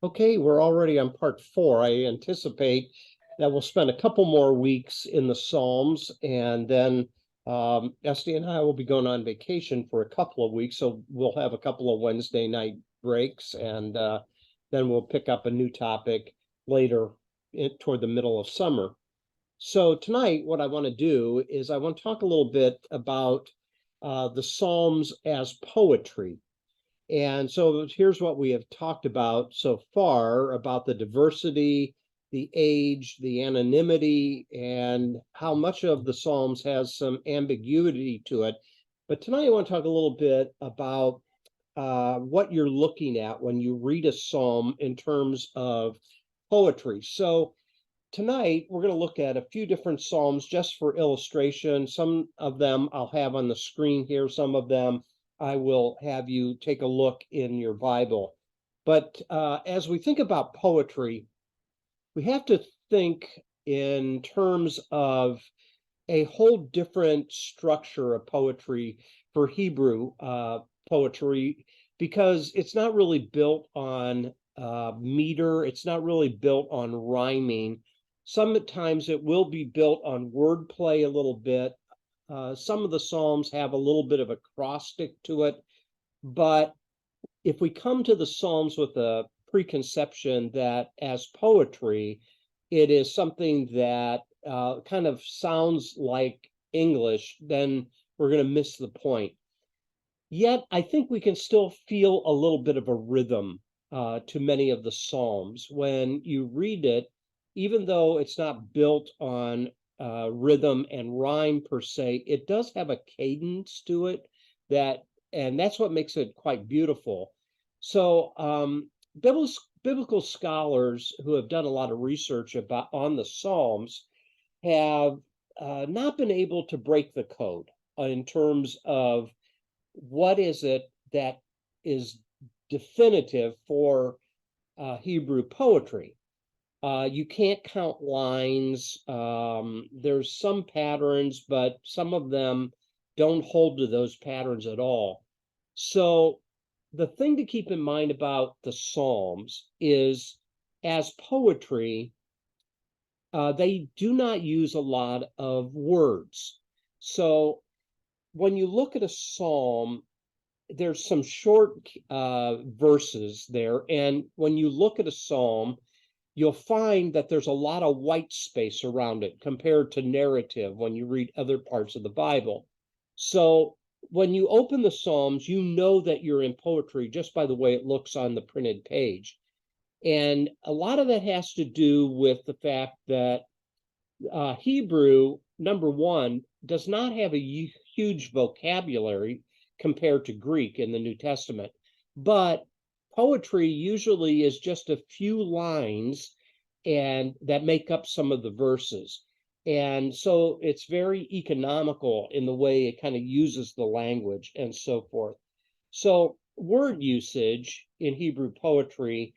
Okay, we're already on part four. I anticipate that we'll spend a couple more weeks in the Psalms, and then Esty and I will be going on vacation for a couple of weeks, so we'll have a couple of Wednesday night breaks, and then we'll pick up a new topic later toward the middle of summer. So tonight, what I want to do is I want to talk a little bit about the Psalms as poetry. And so here's what we have talked about so far about the diversity, the age, the anonymity, and how much of the Psalms has some ambiguity to it. But tonight I want to talk a little bit about what you're looking at when you read a Psalm in terms of poetry. So tonight we're going to look at a few different Psalms just for illustration. Some of them I'll have on the screen here, some of them I will have you take a look in your Bible. But as we think about poetry, we have to think in terms of a whole different structure of poetry for Hebrew poetry, because it's not really built on meter, it's not really built on rhyming. Sometimes it will be built on wordplay a little bit. Some of the Psalms have a little bit of acrostic to it, but if we come to the Psalms with a preconception that as poetry, it is something that kind of sounds like English, then we're going to miss the point. Yet, I think we can still feel a little bit of a rhythm to many of the Psalms. When you read it, even though it's not built on rhythm and rhyme per se, it does have a cadence to it and that's what makes it quite beautiful. So, biblical scholars who have done a lot of research about on the Psalms have not been able to break the code in terms of what is it that is definitive for Hebrew poetry. You can't count lines. There's some patterns, but some of them don't hold to those patterns at all. So the thing to keep in mind about the Psalms is, as poetry, they do not use a lot of words. So when you look at a psalm, there's some short verses there. And when you look at a psalm, you'll find that there's a lot of white space around it compared to narrative when you read other parts of the Bible. So when you open the Psalms, you know that you're in poetry just by the way it looks on the printed page. And a lot of that has to do with the fact that Hebrew, number one, does not have a huge vocabulary compared to Greek in the New Testament, but poetry usually is just a few lines and that make up some of the verses. And so it's very economical in the way it kind of uses the language and so forth. So word usage in Hebrew poetry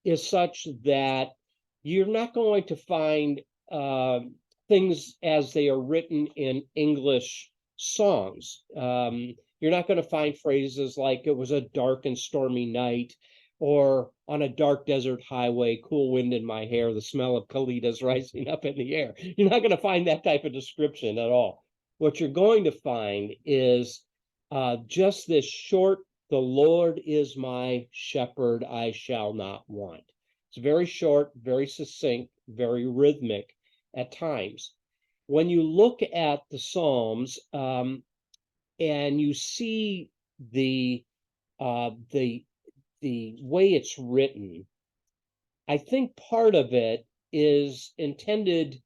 is such that you're not going to find things as they are written in English songs. You're not going to find phrases like "it was a dark and stormy night," or "on a dark desert highway, cool wind in my hair, the smell of colitas rising up in the air." You're not going to find that type of description at all. What you're going to find is just this short, "the Lord is my shepherd, I shall not want." It's very short, very succinct, very rhythmic at times. When you look at the Psalms and you see the uh, the the way it's written, I think part of it is intended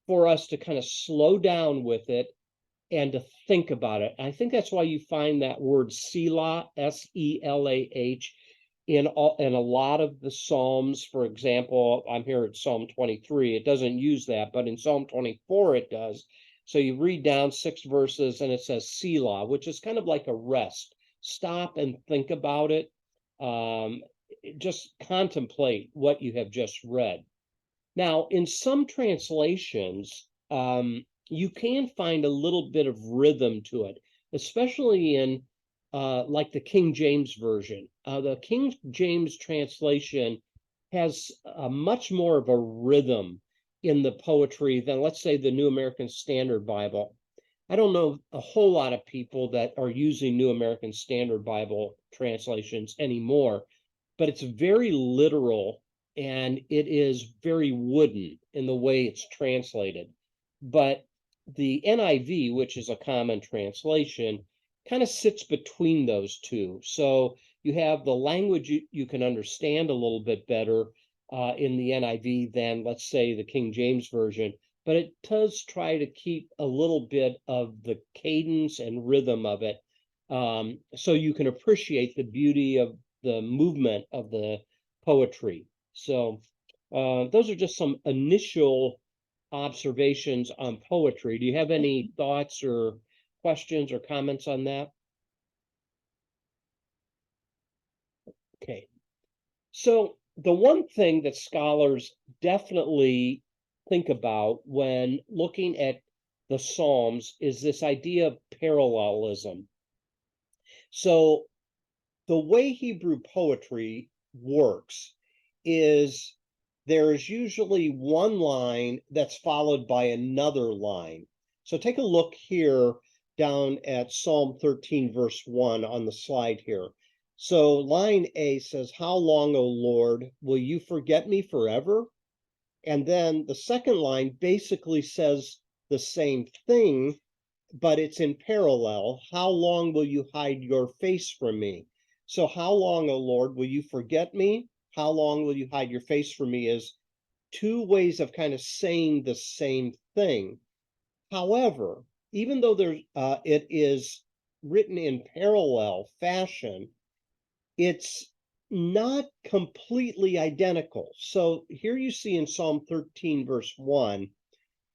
for us to kind of slow down with it and to think about it. I think that's why you find that word Selah, Selah, in a lot of the Psalms. For example, I'm here at Psalm 23. It doesn't use that, but in Psalm 24 it does. So you read down 6 verses and it says Selah, which is kind of like a rest. Stop and think about it. Um, just contemplate what you have just read. Now, in some translations, you can find a little bit of rhythm to it, especially in like the King James Version. The King James translation has much more of a rhythm in the poetry than, let's say, the New American Standard Bible. I don't know a whole lot of people that are using New American Standard Bible translations anymore, but it's very literal and it is very wooden in the way it's translated. But the NIV, which is a common translation, kind of sits between those two. So you have the language you can understand a little bit better in the NIV than, let's say, the King James Version, but it does try to keep a little bit of the cadence and rhythm of it, so you can appreciate the beauty of the movement of the poetry. So those are just some initial observations on poetry. Do you have any thoughts or questions or comments on that? Okay. So the one thing that scholars definitely think about when looking at the Psalms is this idea of parallelism. So the way Hebrew poetry works is there is usually one line that's followed by another line. So take a look here down at Psalm 13, verse 1 on the slide here. So line A says, "How long, O Lord, will you forget me forever?" And then the second line basically says the same thing, but it's in parallel. "How long will you hide your face from me?" So, how long, O Lord, will you forget me? How long will you hide your face from me is two ways of kind of saying the same thing. However, even though it is written in parallel fashion, it's not completely identical. So here you see in Psalm 13, verse 1,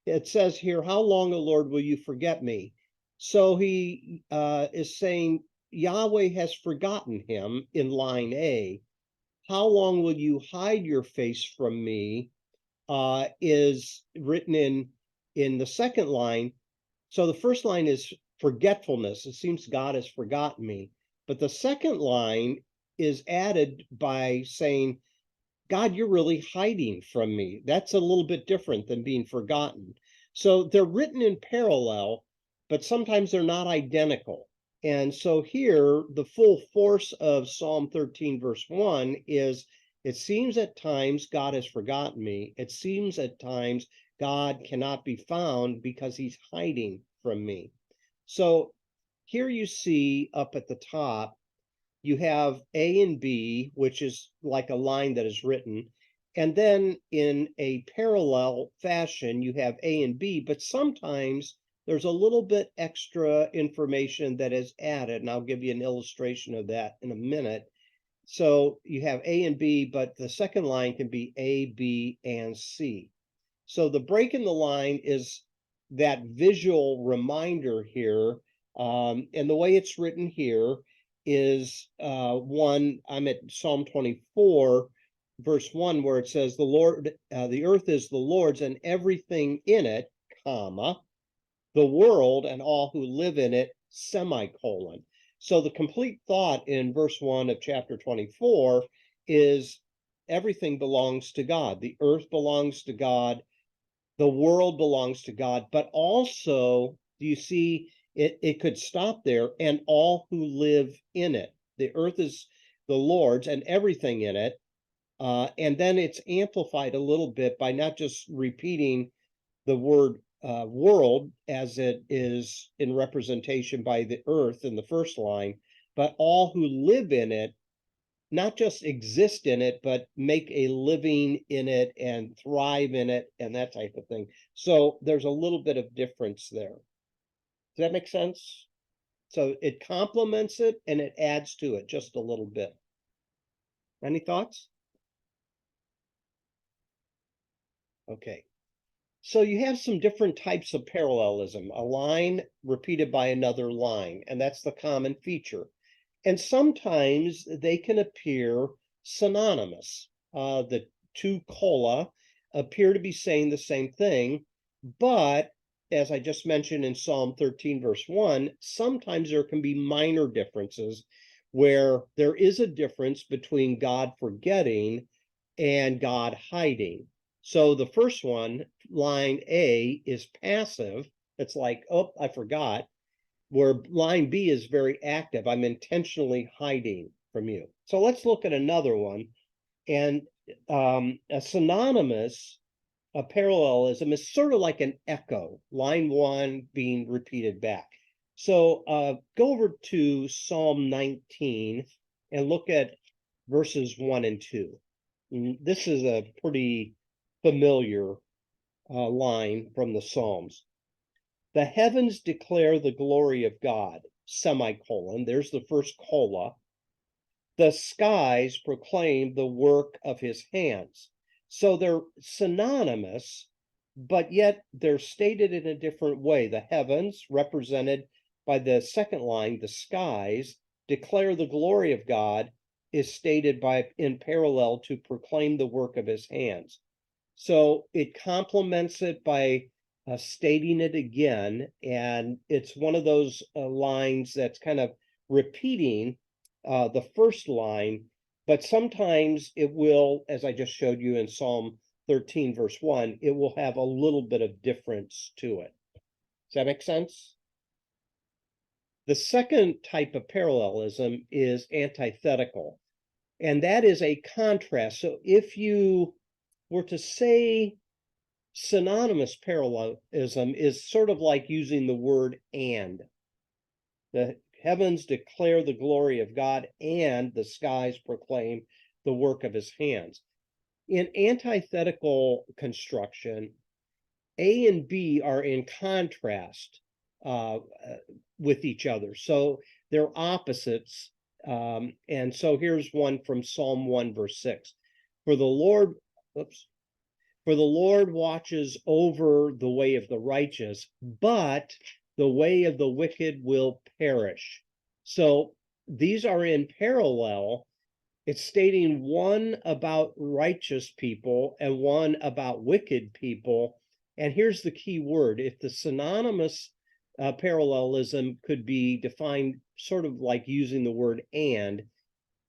it says here, "How long, O Lord, will you forget me?" So he is saying Yahweh has forgotten him in line A. "How long will you hide your face from me?" Is written in the second line. So the first line is forgetfulness. It seems God has forgotten me. But the second line is added by saying, "God, you're really hiding from me." That's a little bit different than being forgotten. So they're written in parallel, but sometimes they're not identical. And so here, the full force of Psalm 13, verse 1 is, "It seems at times God has forgotten me. It seems at times God cannot be found because he's hiding from me." So here you see up at the top, you have A and B, which is like a line that is written. And then in a parallel fashion, you have A and B, but sometimes there's a little bit extra information that is added. And I'll give you an illustration of that in a minute. So you have A and B, but the second line can be A, B, and C. So the break in the line is that visual reminder here. And the way it's written here is I'm at Psalm 24, verse 1, where it says, the earth is the Lord's and everything in it, comma, the world and all who live in it, semicolon. So the complete thought in verse 1 of chapter 24 is everything belongs to God. The earth belongs to God. The world belongs to God, but also, do you see, it could stop there, and all who live in it. The earth is the Lord's and everything in it. And then it's amplified a little bit by not just repeating the word world as it is in representation by the earth in the first line, but all who live in it, not just exist in it, but make a living in it and thrive in it and that type of thing. So there's a little bit of difference there. Does that make sense? So it complements it and it adds to it just a little bit. Any thoughts? Okay. So you have some different types of parallelism, a line repeated by another line, and that's the common feature. And sometimes they can appear synonymous. The two cola appear to be saying the same thing, but as I just mentioned in Psalm 13, verse 1, sometimes there can be minor differences where there is a difference between God forgetting and God hiding. So the first one, line A, is passive. It's like, oh, I forgot. Where line B is very active. I'm intentionally hiding from you. So let's look at another one. And a synonymous, a parallelism is sort of like an echo, line one being repeated back. So go over to Psalm 19 and look at verses 1 and 2. This is a pretty familiar line from the Psalms. The heavens declare the glory of God, semicolon. There's the first cola. The skies proclaim the work of his hands. So they're synonymous, but yet they're stated in a different way. The heavens, represented by the second line, the skies, declare the glory of God, is stated by in parallel to proclaim the work of his hands. So it complements it by stating it again, and it's one of those lines that's kind of repeating the first line, but sometimes it will, as I just showed you in Psalm 13, verse 1, it will have a little bit of difference to it. Does that make sense? The second type of parallelism is antithetical, and that is a contrast. So if you were to say synonymous parallelism is sort of like using the word and. The heavens declare the glory of God, and the skies proclaim the work of his hands. In antithetical construction, A and B are in contrast with each other. So they're opposites. And so here's one from Psalm 1, verse 6. For the Lord, for the Lord watches over the way of the righteous, but the way of the wicked will perish. So these are in parallel. It's stating one about righteous people and one about wicked people. And here's the key word. If the synonymous parallelism could be defined sort of like using the word and,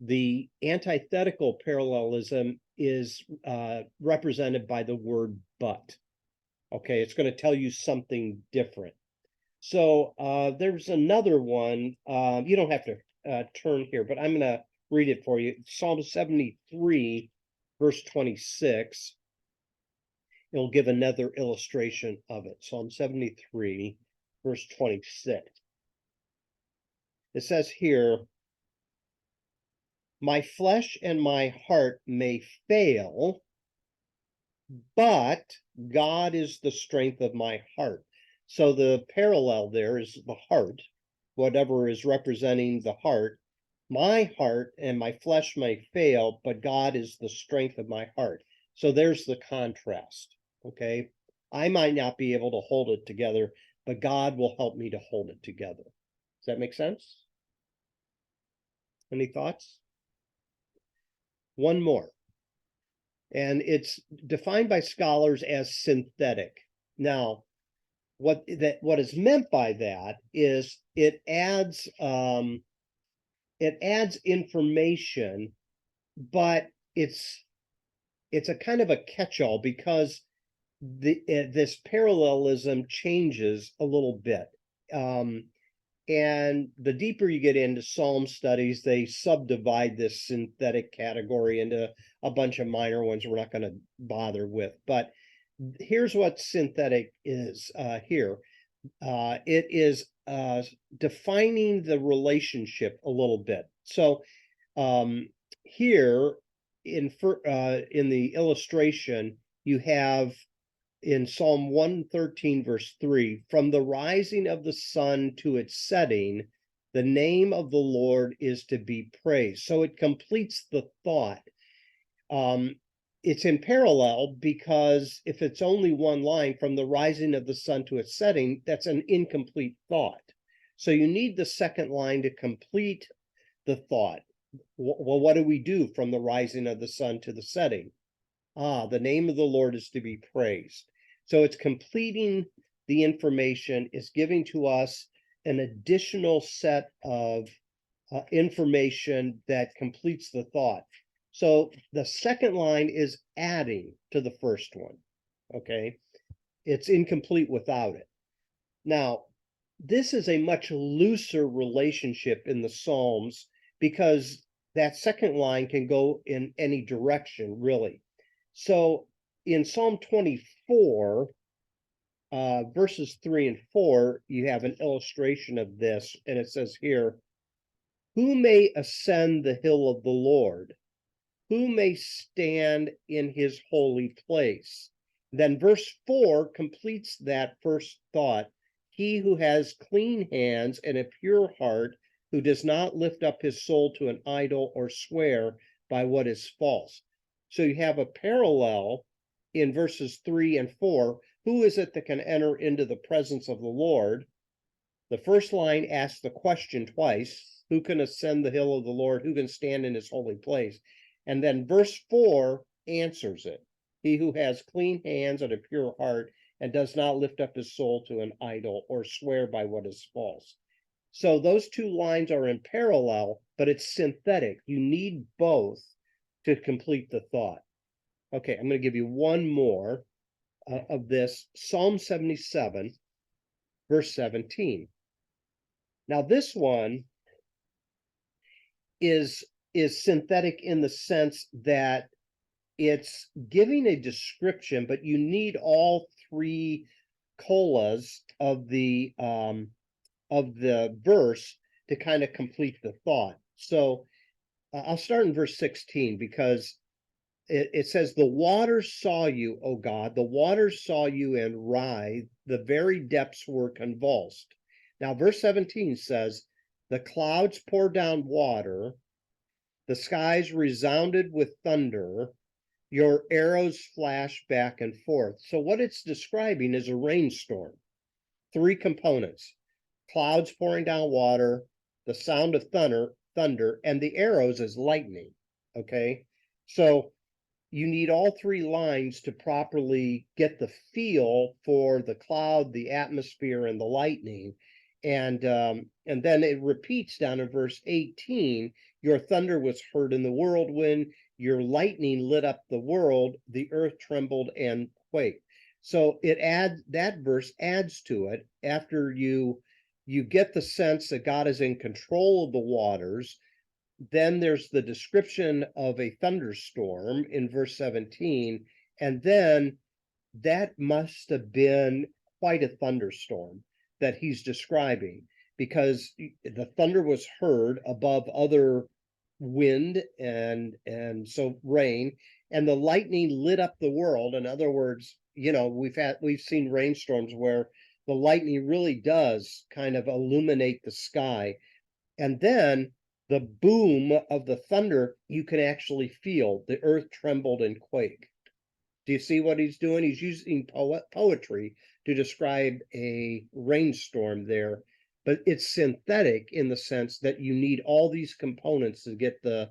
the antithetical parallelism is represented by the word but. Okay, it's going to tell you something different. So there's another one. You don't have to turn here, but I'm going to read it for you. Psalm 73, verse 26. It'll give another illustration of it. Psalm 73, verse 26. It says here, my flesh and my heart may fail, but God is the strength of my heart. So the parallel there is the heart, whatever is representing the heart. My heart and my flesh may fail, but God is the strength of my heart. So there's the contrast. Okay. I might not be able to hold it together, but God will help me to hold it together. Does that make sense? Any thoughts? One more. And it's defined by scholars as synthetic. Now, what is meant by that is it adds information, but it's a kind of a catch-all because this parallelism changes a little bit. And the deeper you get into Psalm studies, they subdivide this synthetic category into a bunch of minor ones we're not going to bother with. But here's what synthetic is here. It is defining the relationship a little bit. So here in the illustration, you have in Psalm 113, verse 3, from the rising of the sun to its setting, the name of the Lord is to be praised. So it completes the thought. It's in parallel because if it's only one line, from the rising of the sun to its setting, that's an incomplete thought. So you need the second line to complete the thought. Well, what do we do from the rising of the sun to the setting? The name of the Lord is to be praised. So it's completing the information, it's giving to us an additional set of information that completes the thought. So the second line is adding to the first one. Okay. It's incomplete without it. Now, this is a much looser relationship in the Psalms because that second line can go in any direction, really. So in Psalm 24, verses 3 and 4, you have an illustration of this, and it says here, "Who may ascend the hill of the Lord? Who may stand in his holy place?" Then verse 4 completes that first thought. "He who has clean hands and a pure heart, who does not lift up his soul to an idol or swear by what is false." So you have a parallel in verses 3 and 4. Who is it that can enter into the presence of the Lord? The first line asks the question twice: who can ascend the hill of the Lord? Who can stand in his holy place? And then verse 4 answers it: he who has clean hands and a pure heart and does not lift up his soul to an idol or swear by what is false. So those two lines are in parallel, but it's synthetic. You need both to complete the thought. Okay, I'm going to give you one more of this. Psalm 77, verse 17. Now this one is synthetic in the sense that it's giving a description, but you need all three colas of the verse to kind of complete the thought. So I'll start in verse 16 because it says, "The waters saw you, O God, the waters saw you and writhed, the very depths were convulsed." Now, verse 17 says, "The clouds poured down water, the skies resounded with thunder, your arrows flash back and forth." So what it's describing is a rainstorm. Three components: clouds pouring down water, the sound of thunder, and the arrows as lightning. Okay, so you need all three lines to properly get the feel for the cloud, the atmosphere, and the lightning. And then it repeats down in verse 18, "Your thunder was heard in the whirlwind, your lightning lit up the world, the earth trembled and quaked." So that verse adds to it after you get the sense that God is in control of the waters. Then there's the description of a thunderstorm in verse 17, and then that must have been quite a thunderstorm that he's describing, because the thunder was heard above other wind and so rain, and the lightning lit up the world. In other words, we've seen rainstorms where the lightning really does kind of illuminate the sky, and then the boom of the thunder you can actually feel. The earth trembled and quaked. Do you see what he's doing? He's using poetry to describe a rainstorm there, but it's synthetic in the sense that you need all these components to get the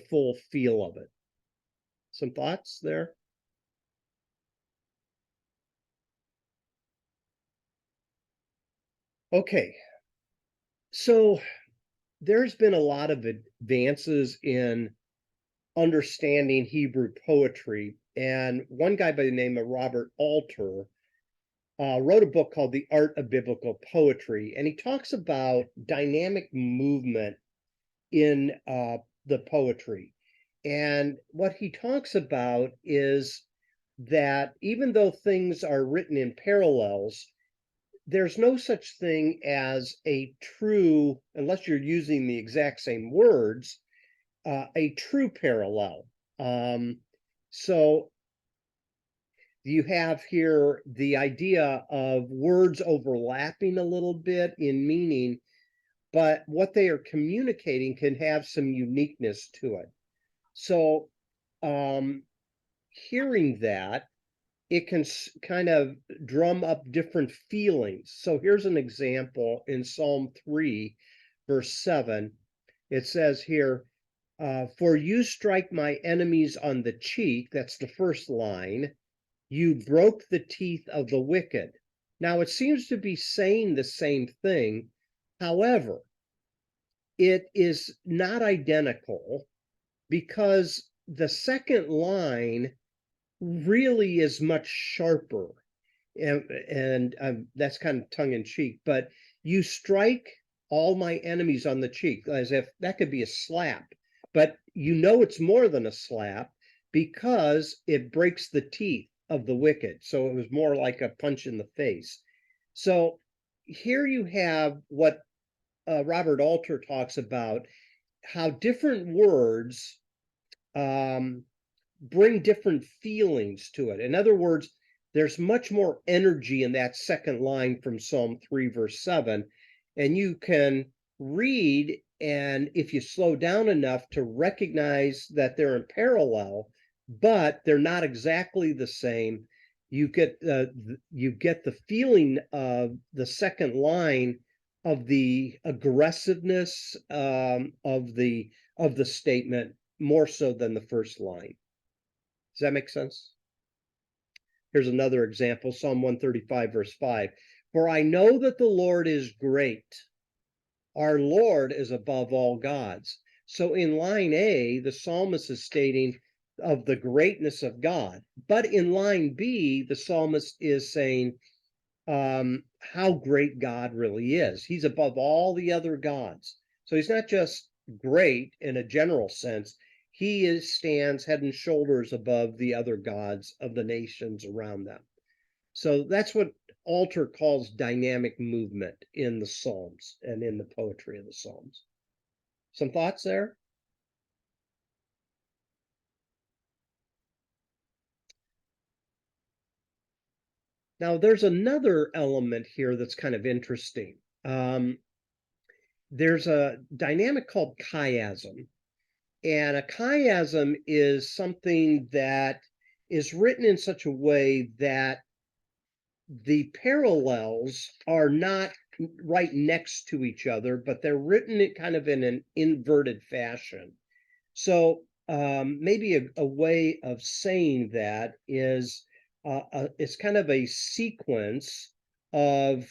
full feel of it. Some thoughts there? Okay, so there's been a lot of advances in understanding Hebrew poetry, and one guy by the name of Robert Alter wrote a book called The Art of Biblical Poetry, and he talks about dynamic movement in the poetry. And what he talks about is that even though things are written in parallels, there's no such thing as a true, unless you're using the exact same words, a true parallel. So you have here the idea of words overlapping a little bit in meaning, but what they are communicating can have some uniqueness to it. So hearing that, it can kind of drum up different feelings. So here's an example in Psalm 3, verse 7. It says here, "For you strike my enemies on the cheek," that's the first line, "you broke the teeth of the wicked." Now, it seems to be saying the same thing. However, it is not identical, because the second line really is much sharper. And that's kind of tongue in cheek, but you strike all my enemies on the cheek, as if that could be a slap, but you know it's more than a slap because it breaks the teeth of the wicked. So it was more like a punch in the face. So here you have what Robert Alter talks about, how different words bring different feelings to it. In other words, there's much more energy in that second line from Psalm 3, verse 7. And you can read, and if you slow down enough to recognize that they're in parallel, but they're not exactly the same, you get the feeling of the second line of the aggressiveness of the statement more so than the first line. Does that make sense? Here's another example, Psalm 135, verse 5. For I know that the Lord is great. Our Lord is above all gods. So in line A, the psalmist is stating of the greatness of God. But in line B, the psalmist is saying how great God really is. He's above all the other gods. So he's not just great in a general sense. He stands head and shoulders above the other gods of the nations around them. So that's what Alter calls dynamic movement in the Psalms and in the poetry of the Psalms. Some thoughts there? Now, there's another element here that's kind of interesting. There's a dynamic called chiasm. And a chiasm is something that is written in such a way that the parallels are not right next to each other, but they're written kind of in an inverted fashion. So maybe a way of saying that is it's kind of a sequence of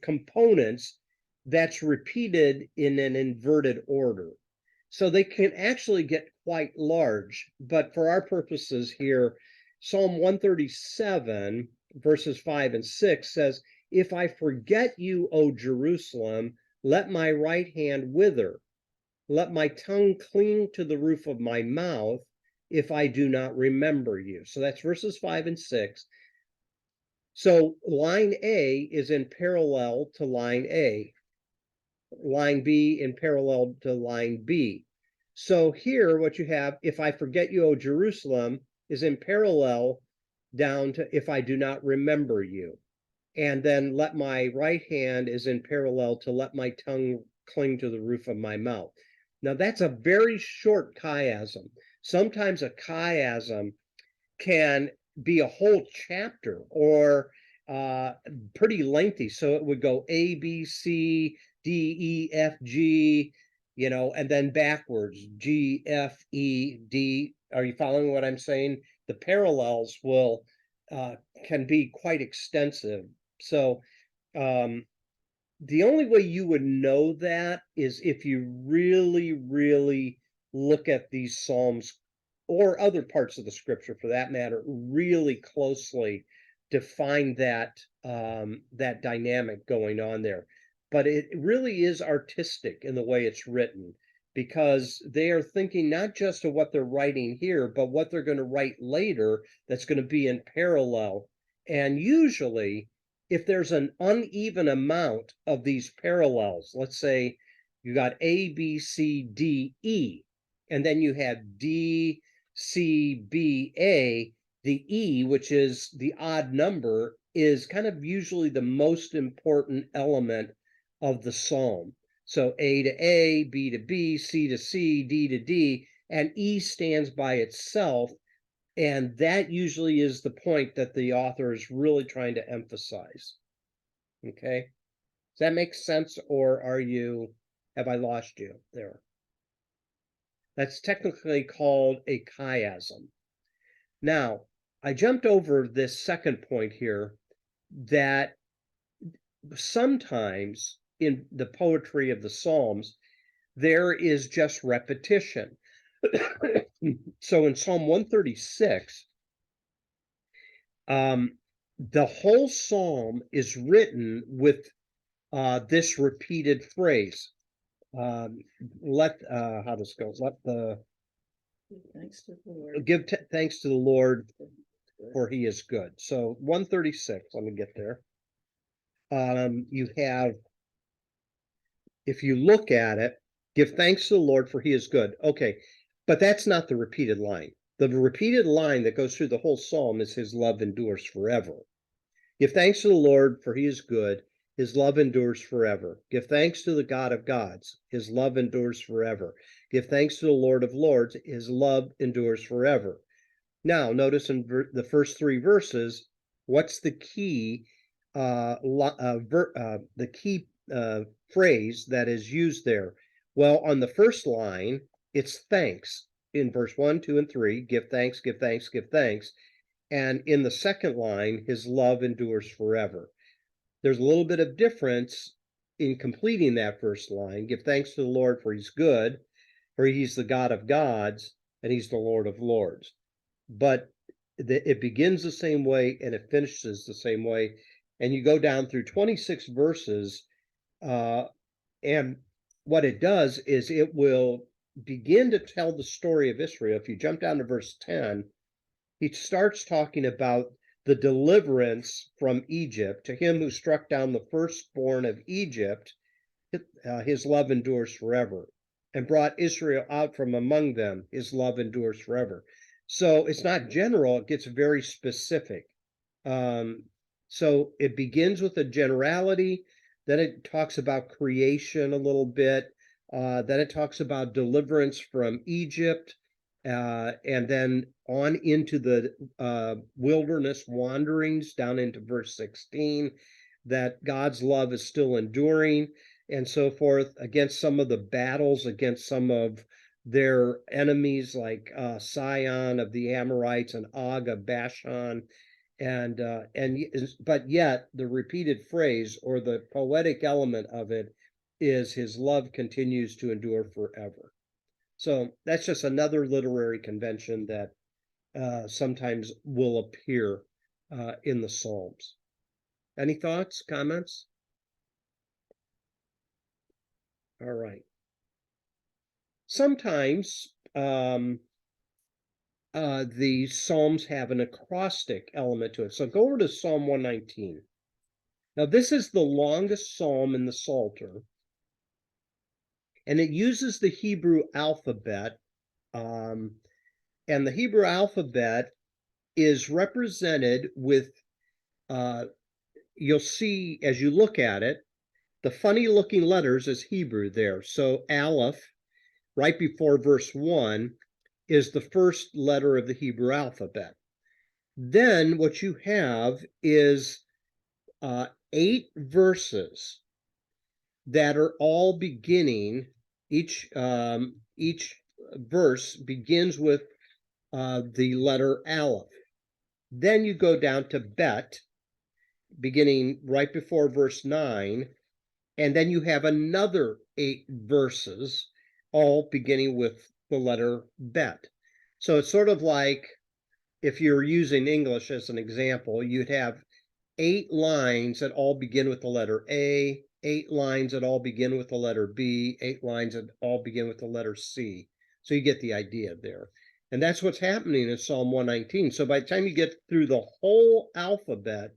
components that's repeated in an inverted order. So they can actually get quite large, but for our purposes here, Psalm 137, verses 5 and 6 says, If I forget you, O Jerusalem, let my right hand wither. Let my tongue cling to the roof of my mouth if I do not remember you. So that's verses 5 and 6. So line A is in parallel to line A. Line B in parallel to line B. So here what you have, if I forget you, O Jerusalem, is in parallel down to if I do not remember you. And then let my right hand is in parallel to let my tongue cling to the roof of my mouth. Now that's a very short chiasm. Sometimes a chiasm can be a whole chapter or pretty lengthy. So it would go A, B, C, D, E, F, G, and then backwards, G, F, E, D. Are you following what I'm saying? The parallels can be quite extensive. So the only way you would know that is if you really, really look at these Psalms or other parts of the scripture for that matter, really closely to find that dynamic going on there. But it really is artistic in the way it's written, because they are thinking not just of what they're writing here, but what they're going to write later that's going to be in parallel. And usually, if there's an uneven amount of these parallels, let's say you got A, B, C, D, E, and then you have D, C, B, A, the E, which is the odd number, is kind of usually the most important element of the psalm. So A to A, B to B, C to C, D to D, and E stands by itself. And that usually is the point that the author is really trying to emphasize. Okay? Does that make sense, or have I lost you there? That's technically called a chiasm. Now, I jumped over this second point here, that sometimes in the poetry of the Psalms, there is just repetition. So in Psalm 136, the whole psalm is written with this repeated phrase. How does it go? Give thanks to the Lord, for he is good. So 136, let me get there. You have, if you look at it, give thanks to the Lord, for he is good. Okay, but that's not the repeated line. The repeated line that goes through the whole psalm is his love endures forever. Give thanks to the Lord, for he is good. His love endures forever. Give thanks to the God of gods. His love endures forever. Give thanks to the Lord of lords. His love endures forever. Now, notice in the first three verses, what's the key phrase that is used there? Well, on the first line, it's thanks. In verse 1, 2, and 3, give thanks, give thanks, give thanks. And in the second line, his love endures forever. There's a little bit of difference in completing that first line. Give thanks to the Lord, for he's good, for he's the God of gods, and he's the Lord of lords. But it begins the same way and it finishes the same way. And you go down through 26 verses, and what it does is it will begin to tell the story of Israel. If you jump down to verse 10, he starts talking about the deliverance from Egypt. To him who struck down the firstborn of Egypt, his love endures forever, and brought Israel out from among them, his love endures forever. So it's not general, it gets very specific. So it begins with a generality, then it talks about creation a little bit, then it talks about deliverance from Egypt, and then on into the wilderness wanderings down into verse 16, that God's love is still enduring and so forth, against some of the battles, against some of their enemies like Sihon of the Amorites and Og of Bashan. But yet the repeated phrase or the poetic element of it is his love continues to endure forever. So that's just another literary convention that sometimes will appear in the Psalms. Any thoughts, comments? All right. Sometimes the Psalms have an acrostic element to it. So go over to Psalm 119. Now, this is the longest psalm in the Psalter, and it uses the Hebrew alphabet. And the Hebrew alphabet is represented with, you'll see as you look at it, the funny looking letters is Hebrew there. So Aleph, right before verse 1, is the first letter of the Hebrew alphabet. Then what you have is 8 verses that are all beginning, each verse begins with the letter Aleph. Then you go down to Bet, beginning right before verse 9, and then you have another 8 verses, all beginning with the letter Bet. So it's sort of like if you're using English as an example, you'd have 8 lines that all begin with the letter A, 8 lines that all begin with the letter B, 8 lines that all begin with the letter C. So you get the idea there. And that's what's happening in Psalm 119. So by the time you get through the whole alphabet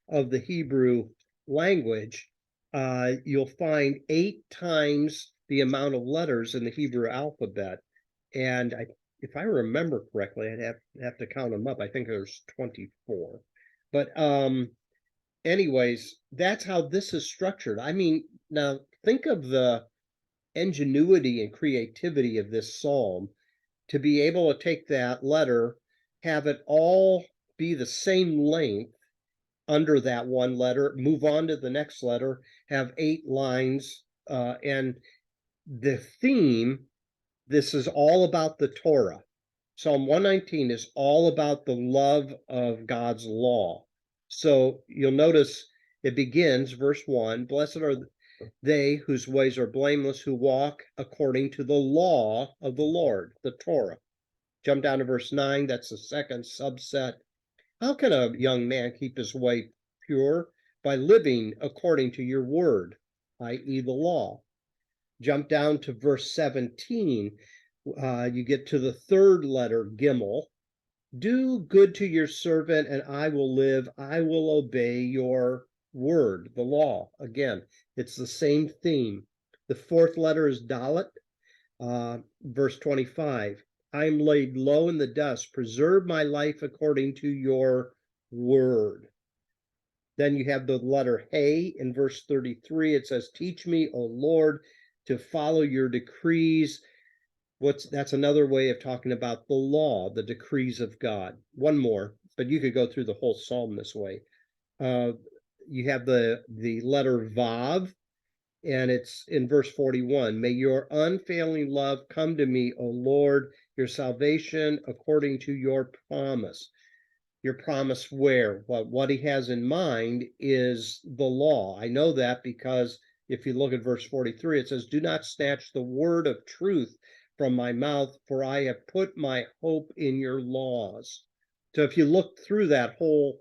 of the Hebrew language, you'll find 8 times the amount of letters in the Hebrew alphabet. And if I remember correctly, I'd have to count them up. I think there's 24. But anyways, that's how this is structured. I mean, now think of the ingenuity and creativity of this psalm to be able to take that letter, have it all be the same length under that one letter, move on to the next letter, have 8 lines, and the theme, this is all about the Torah. Psalm 119 is all about the love of God's law. So you'll notice it begins, verse 1, blessed are They whose ways are blameless, who walk according to the law of the Lord, the Torah. Jump down to verse 9. That's the second subset. How can a young man keep his way pure? By living according to your word, i.e., the law. Jump down to verse 17. You get to the third letter, Gimel. Do good to your servant, and I will live. I will obey your word, the law. Again, it's the same theme. The fourth letter is Dalet, verse 25. I am laid low in the dust. Preserve my life according to your word. Then you have the letter Hey in verse 33. It says, teach me, O Lord, to follow your decrees. That's another way of talking about the law, the decrees of God. One more, but you could go through the whole psalm this way. You have the letter Vav, and it's in verse 41. May your unfailing love come to me, O Lord, your salvation according to your promise. Your promise where? Well, what he has in mind is the law. I know that because if you look at verse 43, it says, do not snatch the word of truth from my mouth, for I have put my hope in your laws. So if you look through that whole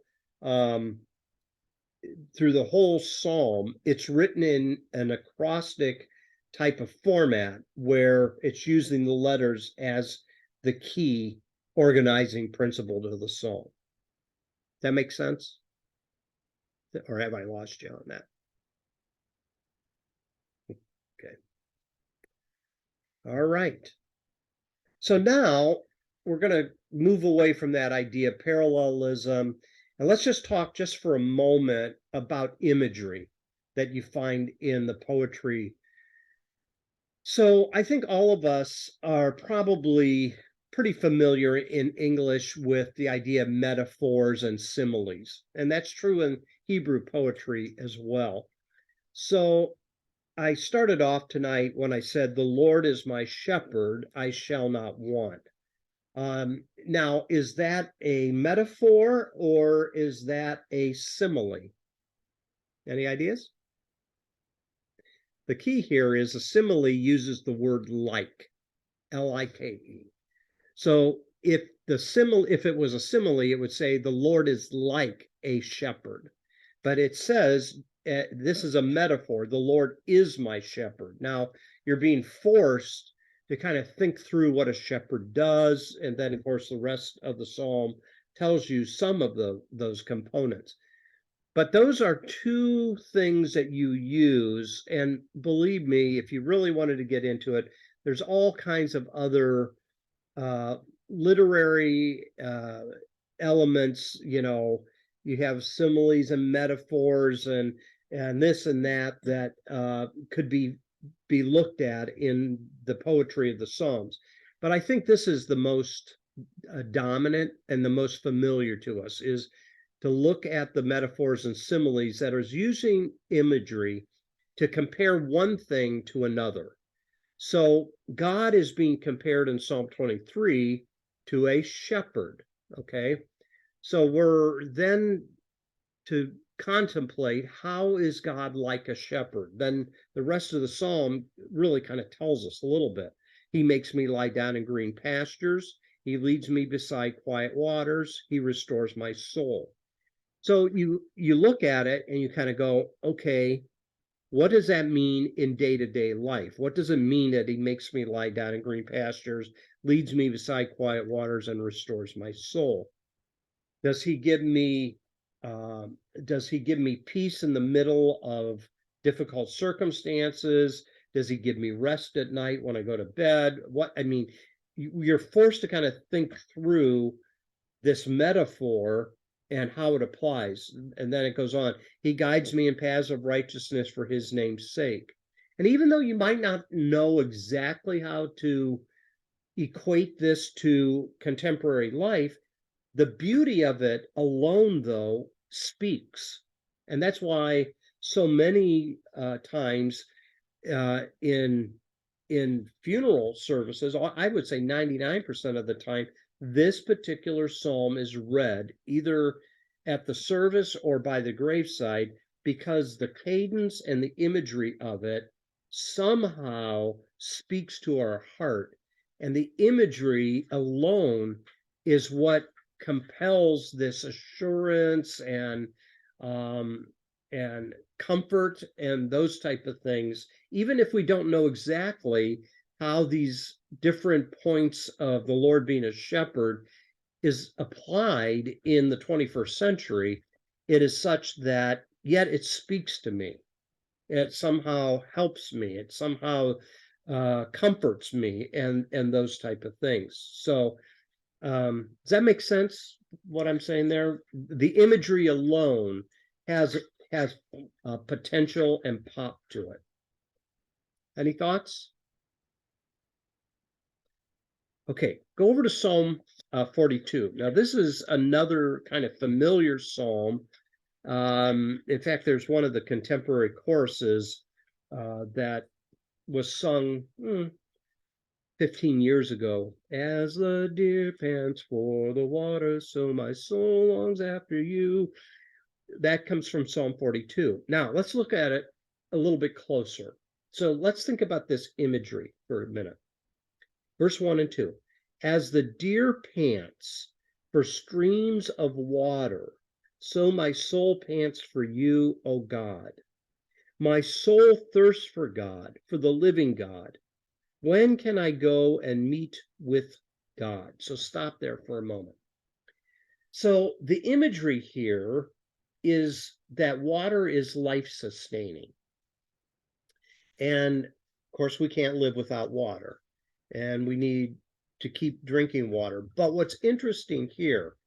through the whole psalm, it's written in an acrostic type of format where it's using the letters as the key organizing principle to the psalm. That makes sense? Or have I lost you on that? Okay. All right. So now we're going to move away from that idea of parallelism, and let's just talk just for a moment about imagery that you find in the poetry. So I think all of us are probably pretty familiar in English with the idea of metaphors and similes, and that's true in Hebrew poetry as well. So I started off tonight when I said, the Lord is my shepherd, I shall not want. Now, is that a metaphor or is that a simile? Any ideas? The key here is a simile uses the word like, L-I-K-E. So if it was a simile, it would say the Lord is like a shepherd. But it says this is a metaphor. The Lord is my shepherd. Now you're being forced to kind of think through what a shepherd does, and then of course the rest of the psalm tells you some of those components. But those are two things that you use, and believe me, if you really wanted to get into it, there's all kinds of other literary elements. You have similes and metaphors and this and that could be looked at in the poetry of the Psalms. But I think this is the most dominant and the most familiar to us, is to look at the metaphors and similes that are using imagery to compare one thing to another. So God is being compared in Psalm 23 to a shepherd, okay? So we're then to contemplate, how is God like a shepherd? Then the rest of the psalm really kind of tells us a little bit. He makes me lie down in green pastures. He leads me beside quiet waters. He restores my soul. So you look at it and you kind of go, okay, what does that mean in day-to-day life? What does it mean that he makes me lie down in green pastures, leads me beside quiet waters, and restores my soul? Does he give me peace in the middle of difficult circumstances? Does he give me rest at night when I go to bed? You're forced to kind of think through this metaphor and how it applies. And then it goes on, he guides me in paths of righteousness for his name's sake. And even though you might not know exactly how to equate this to contemporary life, the beauty of it alone, though, speaks. And that's why so many times in funeral services, I would say 99% of the time, this particular psalm is read either at the service or by the graveside because the cadence and the imagery of it somehow speaks to our heart. And the imagery alone is what compels this assurance um, and comfort and those type of things, even if we don't know exactly how these different points of the Lord being a shepherd is applied in the 21st century. It is such that yet it speaks to me. It somehow helps me. It somehow comforts me, and those type of things. So does that make sense? What I'm saying there? The imagery alone has has potential and pop to it. Any thoughts? Okay, go over to Psalm 42. Now, this is another kind of familiar psalm. In fact, there's one of the contemporary choruses that was sung 15 years ago. As the deer pants for the water, so my soul longs after you. That comes from Psalm 42. Now, let's look at it a little bit closer. So let's think about this imagery for a minute. Verse 1 and 2. As the deer pants for streams of water, so my soul pants for you, O God. My soul thirsts for God, for the living God. When can I go and meet with God? So stop there for a moment. So the imagery here is that water is life-sustaining. And of course, we can't live without water, and we need to keep drinking water. But what's interesting here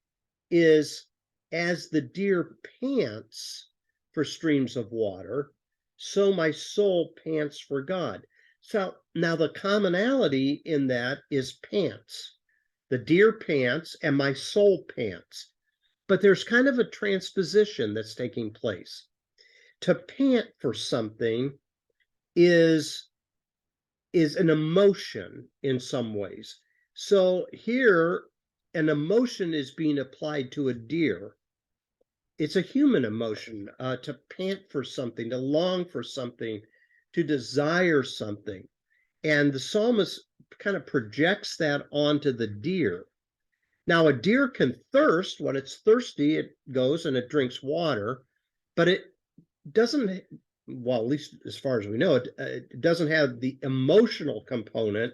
is as the deer pants for streams of water, so my soul pants for God. So now the commonality in that is pants. The deer pants and my soul pants. But there's kind of a transposition that's taking place. To pant for something is an emotion in some ways. So here, an emotion is being applied to a deer. It's a human emotion to pant for something, to long for something, to desire something. And the psalmist kind of projects that onto the deer. Now, a deer can thirst. When it's thirsty, it goes and it drinks water, but it doesn't, well, at least as far as we know, it doesn't have the emotional component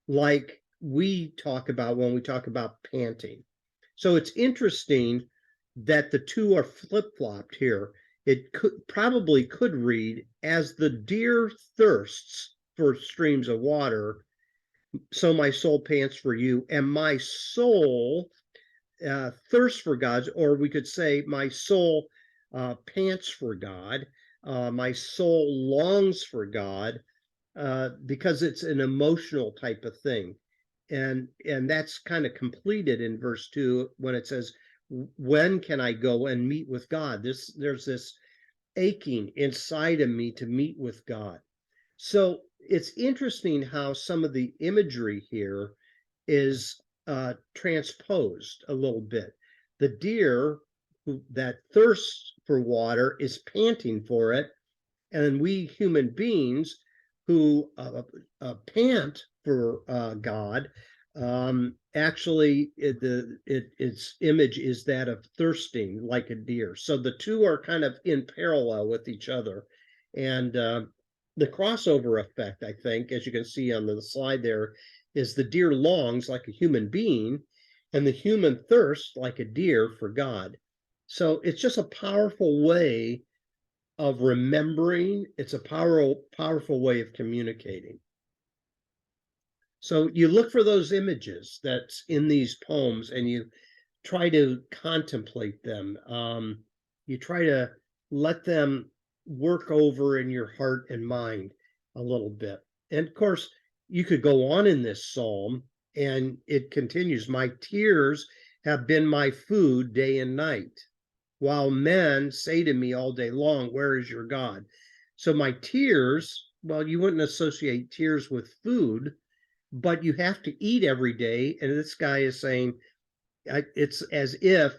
like we talk about when we talk about panting. So it's interesting that the two are flip-flopped here. It probably could read, as the deer thirsts for streams of water, so my soul pants for you, and my soul thirsts for God, or we could say my soul pants for God. My soul longs for God because it's an emotional type of thing. And that's kind of completed in verse 2 when it says, when can I go and meet with God? There's this aching inside of me to meet with God. So it's interesting how some of the imagery here is transposed a little bit. The deer that thirsts for water is panting for it, and we human beings who pant for God, actually its image is that of thirsting like a deer. So the two are kind of in parallel with each other. And the crossover effect, I think, as you can see on the slide there, is the deer longs like a human being, and the human thirsts like a deer for God. So it's just a powerful way of remembering. It's a powerful way of communicating. So you look for those images that's in these poems and you try to contemplate them. You try to let them work over in your heart and mind a little bit. And of course, you could go on in this psalm and it continues, my tears have been my food day and night, while men say to me all day long, where is your God? So my tears, well, you wouldn't associate tears with food, but you have to eat every day. And this guy is saying, it's as if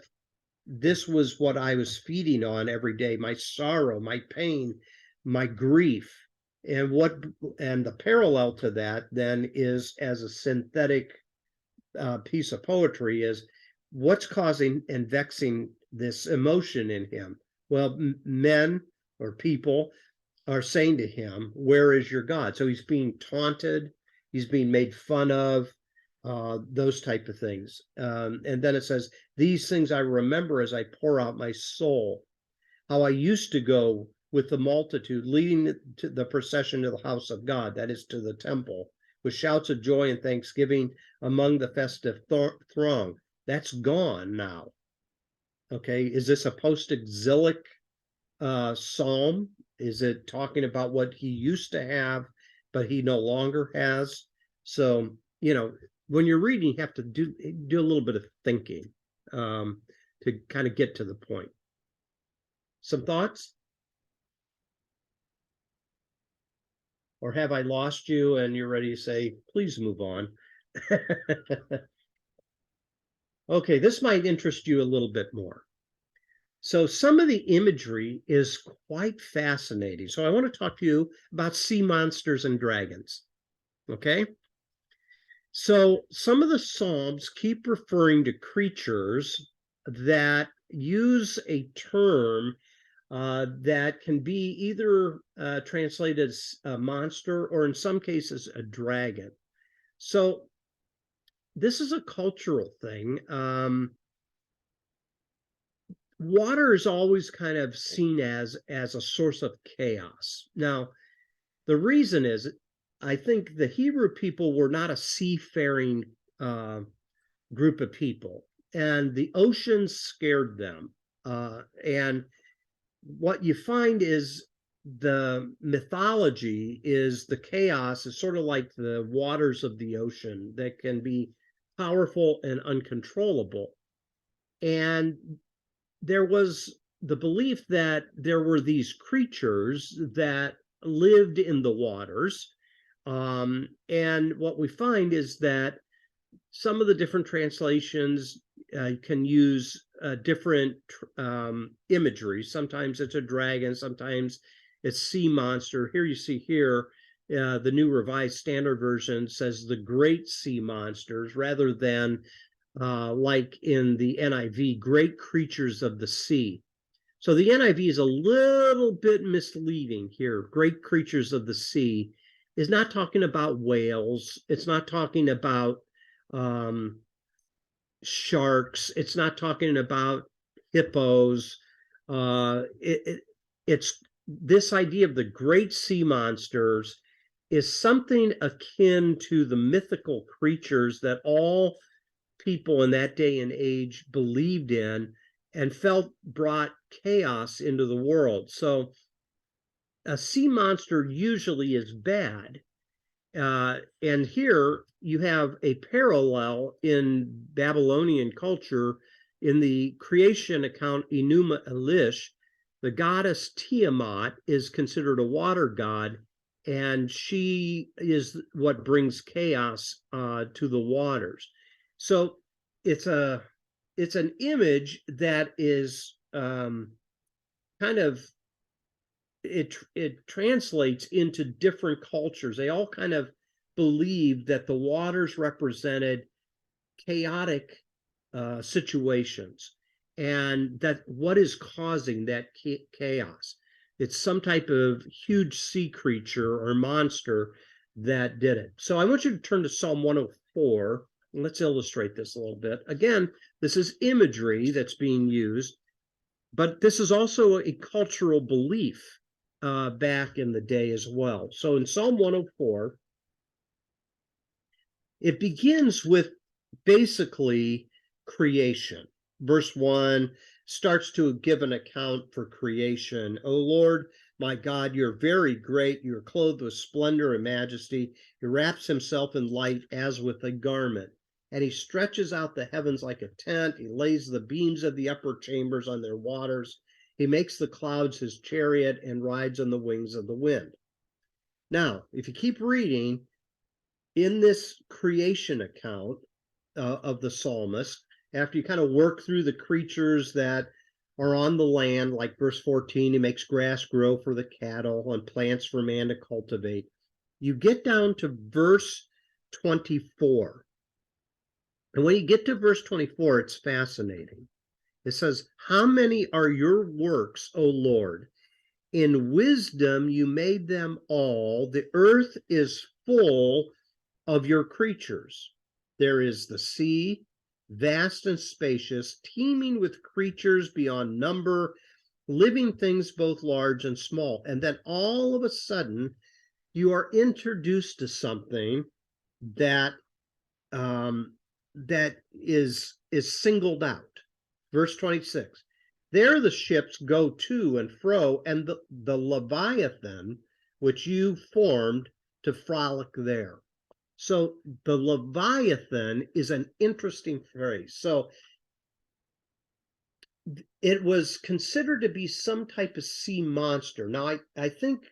this was what I was feeding on every day, my sorrow, my pain, my grief. And the parallel to that then is, as a synthetic piece of poetry, is what's causing and vexing this emotion in him. Well, men or people are saying to him, where is your God? So he's being taunted, he's being made fun of, those type of things. And then it says, these things I remember as I pour out my soul, how I used to go with the multitude, leading to the procession to the house of God, that is to the temple, with shouts of joy and thanksgiving among the festive throng. That's gone now. Okay, is this a post-exilic psalm? Is it talking about what he used to have, but he no longer has? So, when you're reading, you have to do a little bit of thinking to kind of get to the point. Some thoughts? Or have I lost you and you're ready to say, please move on? Okay, this might interest you a little bit more. So some of the imagery is quite fascinating. So I want to talk to you about sea monsters and dragons. Okay? So some of the Psalms keep referring to creatures that use a term that can be either translated as a monster or in some cases a dragon. So this is a cultural thing. Water is always kind of seen as a source of chaos. Now, the reason is, I think the Hebrew people were not a seafaring group of people, and the ocean scared them. And what you find is the mythology is the chaos is sort of like the waters of the ocean that can be powerful and uncontrollable. And there was the belief that there were these creatures that lived in the waters. And what we find is that some of the different translations can use different imagery. Sometimes it's a dragon, sometimes it's sea monster. Here you see here, the New Revised Standard Version says the great sea monsters, rather than like in the NIV, great creatures of the sea. So the NIV is a little bit misleading here. Great creatures of the sea is not talking about whales. It's not talking about sharks. It's not talking about hippos. It's this idea of the great sea monsters is something akin to the mythical creatures that all people in that day and age believed in and felt brought chaos into the world. So a sea monster usually is bad. And here you have a parallel in Babylonian culture. In the creation account, Enuma Elish, the goddess Tiamat is considered a water god, and she is what brings chaos to the waters. So it's an image that is kind of it translates into different cultures. They all kind of believed that the waters represented chaotic situations, and that what is causing that chaos. It's some type of huge sea creature or monster that did it. So I want you to turn to Psalm 104. And let's illustrate this a little bit. Again, this is imagery that's being used, but this is also a cultural belief back in the day as well. So in Psalm 104, it begins with basically creation. Verse 1 starts to give an account for creation. O Lord, my God, you're very great. You're clothed with splendor and majesty. He wraps himself in light as with a garment. And he stretches out the heavens like a tent. He lays the beams of the upper chambers on their waters. He makes the clouds his chariot and rides on the wings of the wind. Now, if you keep reading, in this creation account of the psalmist, after you kind of work through the creatures that are on the land, like verse 14, he makes grass grow for the cattle and plants for man to cultivate. You get down to verse 24. And when you get to verse 24, it's fascinating. It says, how many are your works, O Lord? In wisdom you made them all. The earth is full of your creatures. There is the sea, vast and spacious, teeming with creatures beyond number, living things both large and small. And then all of a sudden, you are introduced to something that that is singled out. Verse 26. There the ships go to and fro, and the Leviathan, which you formed to frolic there. So the Leviathan is an interesting phrase. So it was considered to be some type of sea monster. Now, I think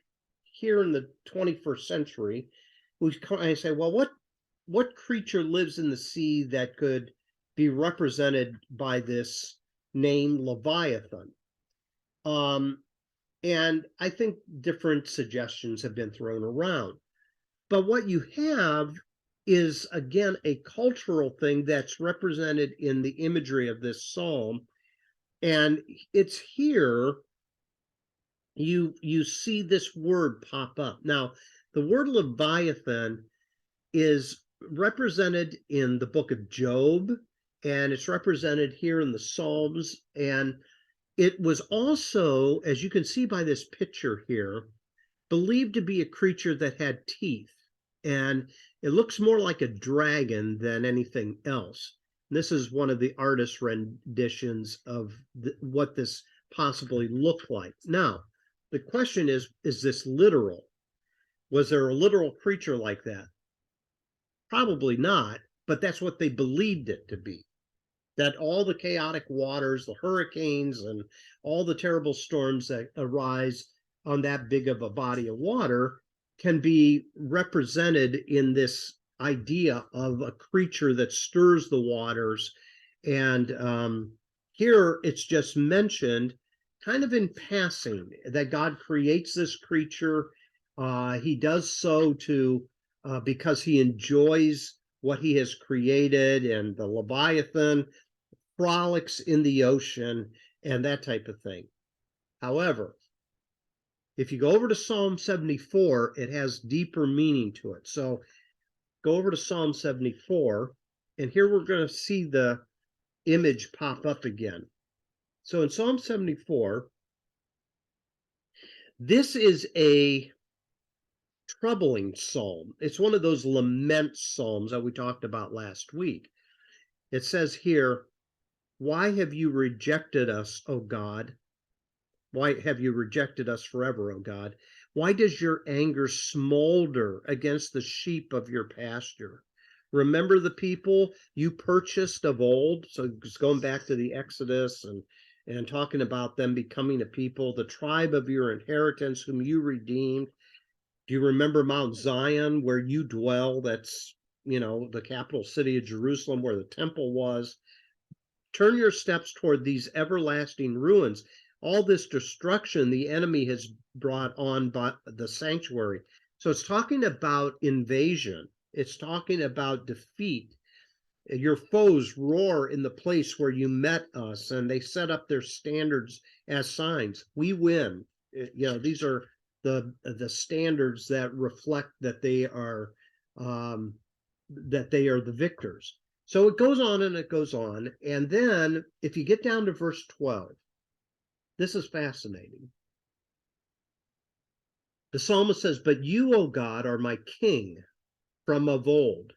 here in the 21st century, we kind of say, well, what creature lives in the sea that could be represented by this name Leviathan? And I think different suggestions have been thrown around. But what you have is, again, a cultural thing that's represented in the imagery of this psalm. And it's here you see this word pop up. Now, the word Leviathan is represented in the book of Job, and it's represented here in the Psalms. And it was also, as you can see by this picture here, believed to be a creature that had teeth. And it looks more like a dragon than anything else. And this is one of the artist's renditions of what this possibly looked like. Now, the question is this literal? Was there a literal creature like that? Probably not, but that's what they believed it to be. That all the chaotic waters, the hurricanes, and all the terrible storms that arise on that big of a body of water can be represented in this idea of a creature that stirs the waters. And here it's just mentioned kind of in passing that God creates this creature. He does so because he enjoys what he has created, and the Leviathan frolics in the ocean and that type of thing. However, if you go over to Psalm 74, it has deeper meaning to it. So go over to Psalm 74, and here we're going to see the image pop up again. So in Psalm 74, this is a troubling psalm. It's one of those lament psalms that we talked about last week. It says here, why have you rejected us, O God? Why have you rejected us forever, O God? Why does your anger smolder against the sheep of your pasture? Remember the people you purchased of old. So it's going back to the Exodus and talking about them becoming a people, the tribe of your inheritance whom you redeemed. Do you remember Mount Zion where you dwell? That's, the capital city of Jerusalem where the temple was. Turn your steps toward these everlasting ruins. All this destruction the enemy has brought on by the sanctuary. So it's talking about invasion. It's talking about defeat. Your foes roar in the place where you met us, and they set up their standards as signs. We win. These are the standards that reflect that they are the victors. So it goes on and it goes on. And then if you get down to verse 12, this is fascinating. The psalmist says, but you, O God, are my king from of old.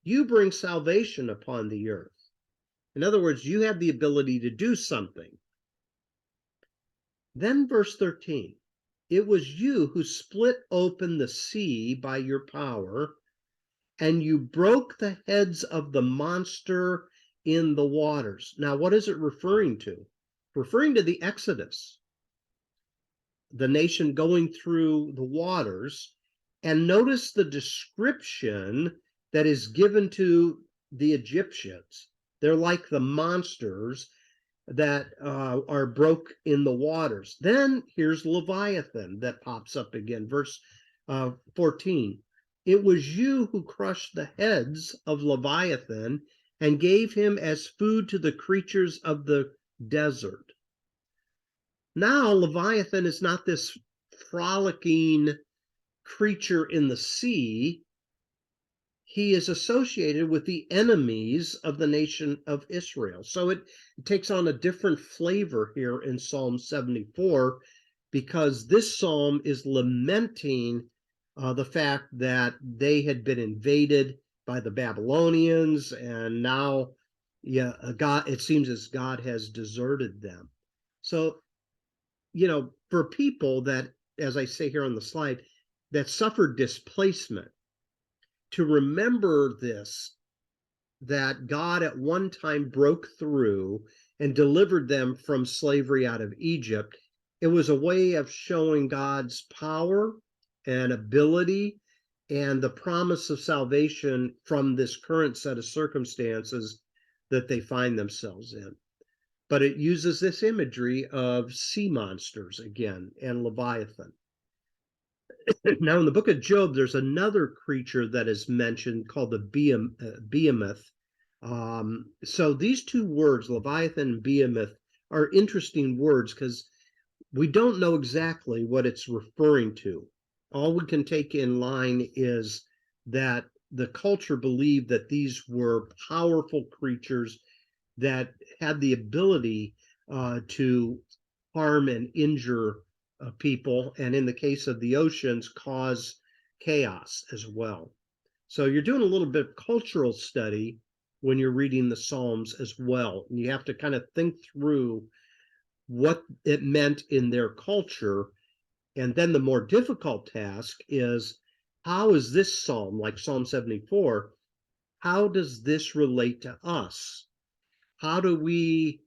You bring salvation upon the earth. In other words, you have the ability to do something. Then verse 13, it was you who split open the sea by your power, and you broke the heads of the monster in the waters. Now, what is it referring to? Referring to the Exodus, the nation going through the waters. And notice the description that is given to the Egyptians. They're like the monsters that are broke in the waters. Then here's Leviathan that pops up again, verse 14. It was you who crushed the heads of Leviathan and gave him as food to the creatures of the desert. Now, Leviathan is not this frolicking creature in the sea. He is associated with the enemies of the nation of Israel. So it takes on a different flavor here in Psalm 74, because this psalm is lamenting the fact that they had been invaded by the Babylonians, and now God, it seems as God has deserted them. So, for people that, as I say here on the slide, that suffered displacement, to remember this, that God at one time broke through and delivered them from slavery out of Egypt, it was a way of showing God's power and ability and the promise of salvation from this current set of circumstances that they find themselves in. But it uses this imagery of sea monsters again and Leviathan. Now, in the book of Job, there's another creature that is mentioned called the behemoth. So these two words, Leviathan and behemoth, are interesting words because we don't know exactly what it's referring to. All we can take in line is that the culture believed that these were powerful creatures that had the ability to harm and injure people, and in the case of the oceans, cause chaos as well. So you're doing a little bit of cultural study when you're reading the Psalms as well. And you have to kind of think through what it meant in their culture. And then the more difficult task is, how is this psalm, like Psalm 74, how does this relate to us? How do we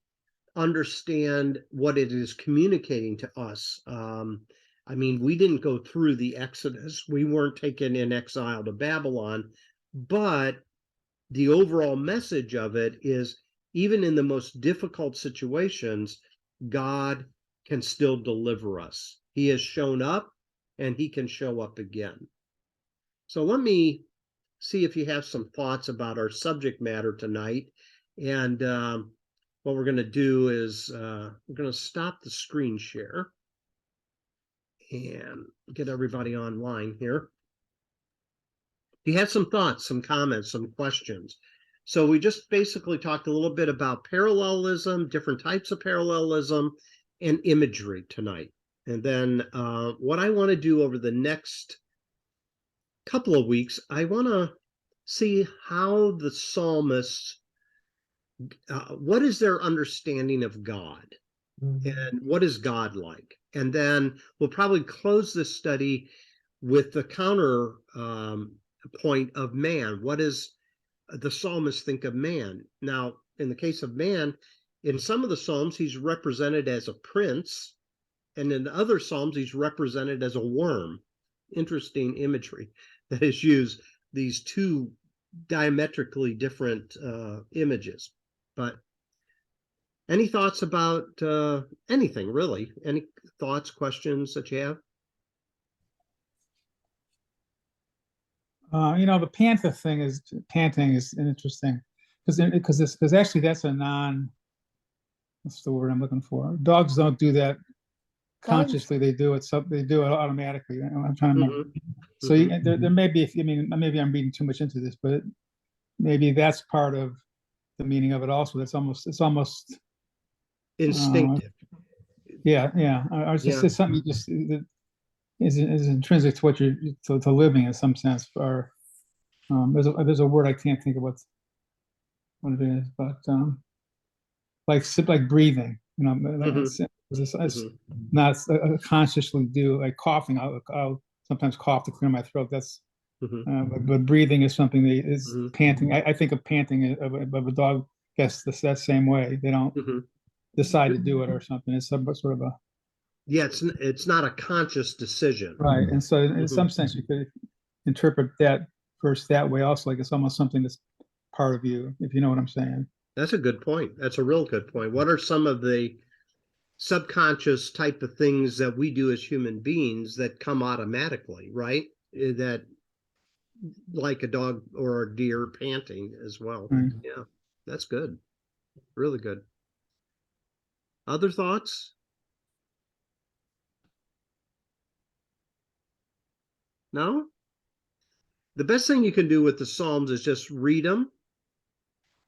understand what it is communicating to us? I mean, we didn't go through the Exodus. We weren't taken in exile to Babylon, but the overall message of it is, even in the most difficult situations, God can still deliver us. He has shown up and he can show up again. So let me see if you have some thoughts about our subject matter tonight. And what we're going to do is we're going to stop the screen share and get everybody online here. If you have some thoughts, some comments, some questions. So we just basically talked a little bit about parallelism, different types of parallelism, and imagery tonight. And then what I want to do over the next couple of weeks, I want to see how the psalmists, what is their understanding of God? And what is God like? And then we'll probably close this study with the counter point of man. What does the psalmist think of man? Now, in the case of man, in some of the psalms, he's represented as a prince, and in other psalms, he's represented as a worm. Interesting imagery that is used, these two diametrically different images. But any thoughts about anything, really? Any thoughts, questions that you have? The panting is interesting because actually that's a what's the word I'm looking for? Dogs don't do that consciously. They do it automatically. I'm trying to remember. So there may be, maybe I'm reading too much into this, but maybe that's part of the meaning of it also. It's almost instinctive. Yeah. It's just it's something you just is intrinsic to what you're to living in some sense. Or there's a word I can't think of what it is, but like breathing. It's not consciously do, like coughing. I'll sometimes cough to clear my throat. That's but breathing is something that is panting. I think of panting of a dog. Guess that same way. They don't decide to do it or something. It's some sort of a it's not a conscious decision, right. And so in some sense you could interpret that verse that way also, like it's almost something that's part of you, if you know what I'm saying. That's a good point. That's a real good point. What are some of the subconscious type of things that we do as human beings that come automatically, right? That like a dog or a deer panting as well. Right. Yeah, that's good. Really good. Other thoughts? No? The best thing you can do with the Psalms is just read them,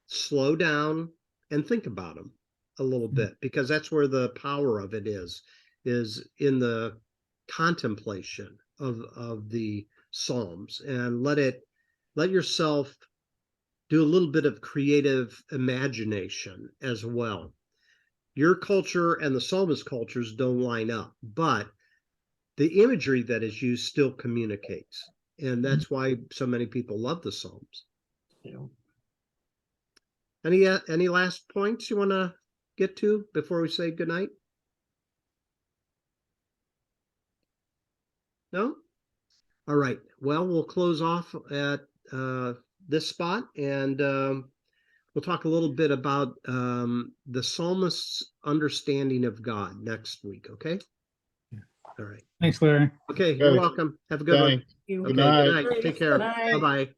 slow down, and think about them a little bit, because that's where the power of it is in the contemplation of the Psalms, and let yourself do a little bit of creative imagination as well. Your culture and the psalmist cultures don't line up, but the imagery that is used still communicates. And that's why so many people love the Psalms. Yeah. Any last points you want to get to before we say goodnight? No? All right. Well, we'll close off at this spot, and we'll talk a little bit about the psalmist's understanding of God next week. Okay. Yeah. All right. Thanks, Larry. Okay. You're Okay. welcome. Have a good one. Thanks. Okay. Good night. Good night. Take care. Night. Bye-bye.